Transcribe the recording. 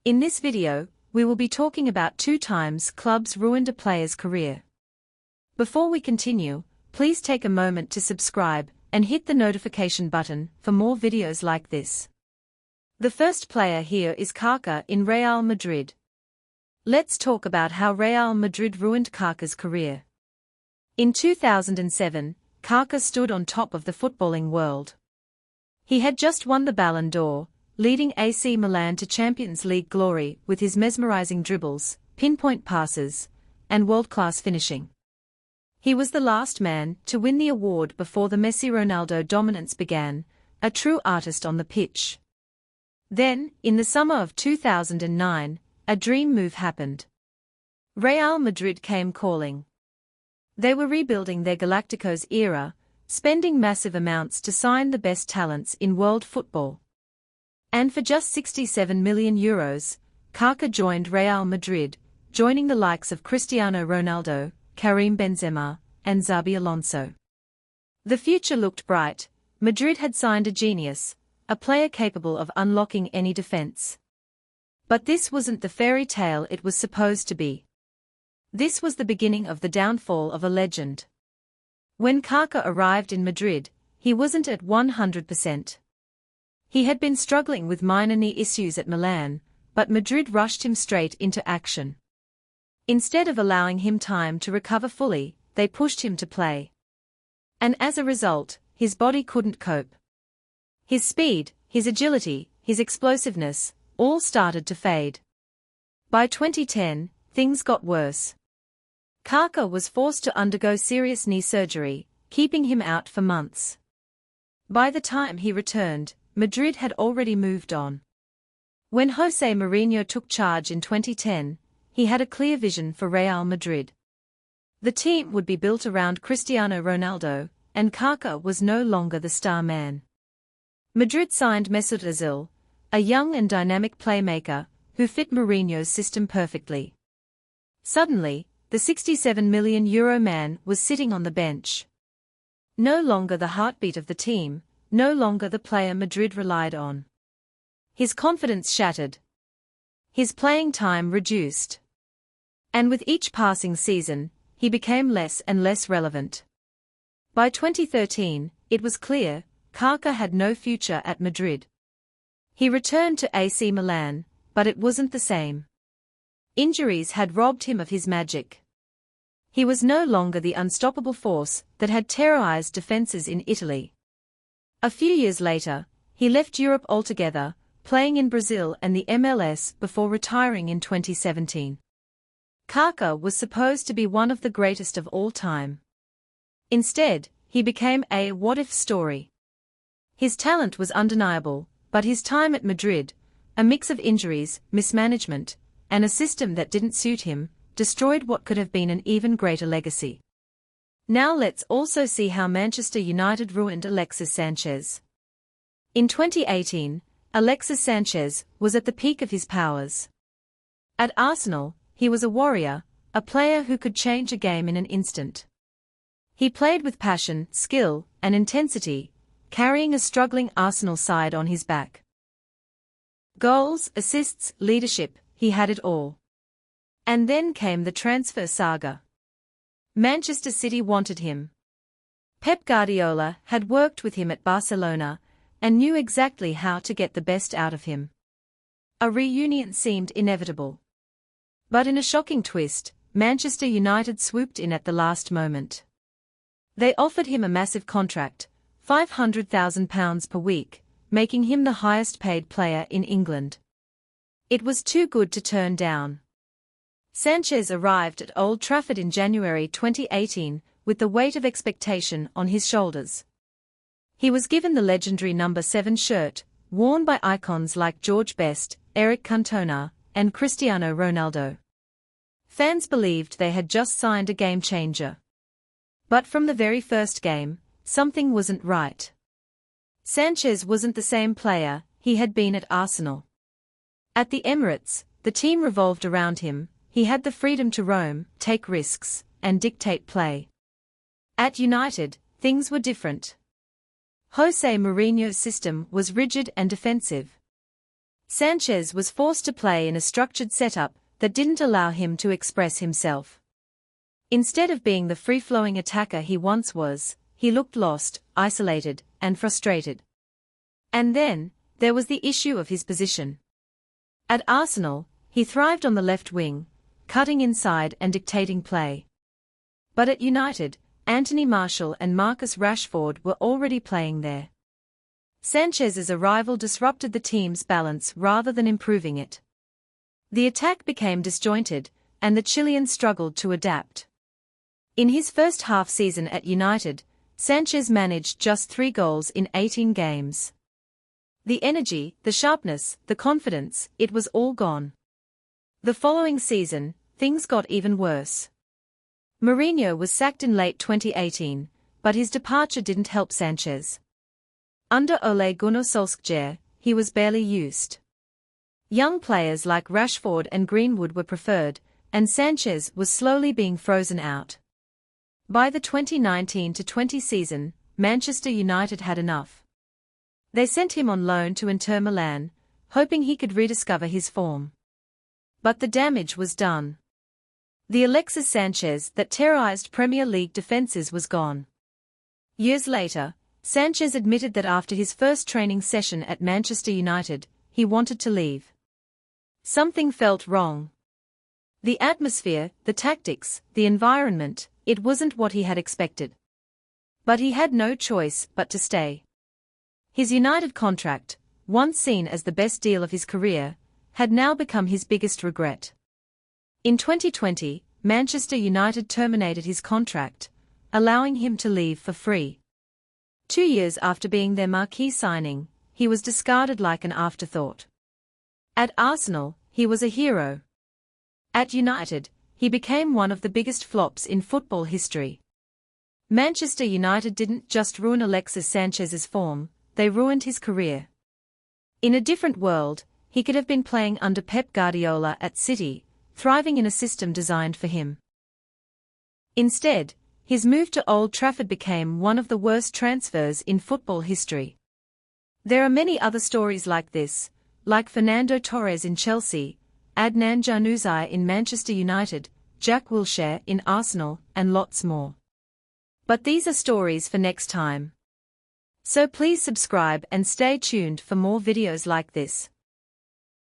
In this video, we will be talking about 2 times clubs ruined a player's career. Before we continue, please take a moment to subscribe and hit the notification button for more videos like this. The first player here is Kaká in Real Madrid. Let's talk about how Real Madrid ruined Kaká's career. In 2007, Kaká stood on top of the footballing world. He had just won the Ballon d'Or, leading AC Milan to Champions League glory with his mesmerizing dribbles, pinpoint passes, and world-class finishing. He was the last man to win the award before the Messi-Ronaldo dominance began, a true artist on the pitch. Then, in the summer of 2009, a dream move happened. Real Madrid came calling. They were rebuilding their Galacticos era, spending massive amounts to sign the best talents in world football. And for just €67 million, Kaká joined Real Madrid, joining the likes of Cristiano Ronaldo, Karim Benzema, and Xabi Alonso. The future looked bright. Madrid had signed a genius, a player capable of unlocking any defense. But this wasn't the fairy tale it was supposed to be. This was the beginning of the downfall of a legend. When Kaká arrived in Madrid, he wasn't at 100%. He had been struggling with minor knee issues at Milan, but Madrid rushed him straight into action. Instead of allowing him time to recover fully, they pushed him to play. And as a result, his body couldn't cope. His speed, his agility, his explosiveness, all started to fade. By 2010, things got worse. Kaká was forced to undergo serious knee surgery, keeping him out for months. By the time he returned, Madrid had already moved on. When José Mourinho took charge in 2010, he had a clear vision for Real Madrid. The team would be built around Cristiano Ronaldo, and Kaká was no longer the star man. Madrid signed Mesut Ozil, a young and dynamic playmaker, who fit Mourinho's system perfectly. Suddenly, the €67 million man was sitting on the bench. No longer the heartbeat of the team, no longer the player Madrid relied on. His confidence shattered. His playing time reduced. And with each passing season, he became less and less relevant. By 2013, it was clear, Kaká had no future at Madrid. He returned to AC Milan, but it wasn't the same. Injuries had robbed him of his magic. He was no longer the unstoppable force that had terrorized defenses in Italy. A few years later, he left Europe altogether, playing in Brazil and the MLS before retiring in 2017. Kaká was supposed to be one of the greatest of all time. Instead, he became a what-if story. His talent was undeniable, but his time at Madrid, a mix of injuries, mismanagement, and a system that didn't suit him, destroyed what could have been an even greater legacy. Now let's also see how Manchester United ruined Alexis Sanchez. In 2018, Alexis Sanchez was at the peak of his powers. At Arsenal, he was a warrior, a player who could change a game in an instant. He played with passion, skill, and intensity, carrying a struggling Arsenal side on his back. Goals, assists, leadership, he had it all. And then came the transfer saga. Manchester City wanted him. Pep Guardiola had worked with him at Barcelona and knew exactly how to get the best out of him. A reunion seemed inevitable. But in a shocking twist, Manchester United swooped in at the last moment. They offered him a massive contract, £500,000 per week, making him the highest-paid player in England. It was too good to turn down. Sanchez arrived at Old Trafford in January 2018, with the weight of expectation on his shoulders. He was given the legendary number 7 shirt, worn by icons like George Best, Eric Cantona, and Cristiano Ronaldo. Fans believed they had just signed a game-changer. But from the very first game, something wasn't right. Sanchez wasn't the same player he had been at Arsenal. At the Emirates, the team revolved around him. He had the freedom to roam, take risks, and dictate play. At United, things were different. José Mourinho's system was rigid and defensive. Sanchez was forced to play in a structured setup that didn't allow him to express himself. Instead of being the free-flowing attacker he once was, he looked lost, isolated, and frustrated. And then, there was the issue of his position. At Arsenal, he thrived on the left wing, cutting inside and dictating play. But at United, Anthony Martial and Marcus Rashford were already playing there. Sanchez's arrival disrupted the team's balance rather than improving it. The attack became disjointed, and the Chilean struggled to adapt. In his first half-season at United, Sanchez managed just 3 goals in 18 games. The energy, the sharpness, the confidence, it was all gone. The following season, things got even worse. Mourinho was sacked in late 2018, but his departure didn't help Sanchez. Under Ole Gunnar Solskjaer, he was barely used. Young players like Rashford and Greenwood were preferred, and Sanchez was slowly being frozen out. By the 2019-20 season, Manchester United had enough. They sent him on loan to Inter Milan, hoping he could rediscover his form. But the damage was done. The Alexis Sanchez that terrorized Premier League defenses was gone. Years later, Sanchez admitted that after his first training session at Manchester United, he wanted to leave. Something felt wrong. The atmosphere, the tactics, the environment, it wasn't what he had expected. But he had no choice but to stay. His United contract, once seen as the best deal of his career, had now become his biggest regret. In 2020, Manchester United terminated his contract, allowing him to leave for free. 2 years after being their marquee signing, he was discarded like an afterthought. At Arsenal, he was a hero. At United, he became one of the biggest flops in football history. Manchester United didn't just ruin Alexis Sanchez's form, they ruined his career. In a different world, he could have been playing under Pep Guardiola at City, thriving in a system designed for him. Instead, his move to Old Trafford became one of the worst transfers in football history. There are many other stories like this, like Fernando Torres in Chelsea, Adnan Januzaj in Manchester United, Jack Wilshere in Arsenal, and lots more. But these are stories for next time. So please subscribe and stay tuned for more videos like this.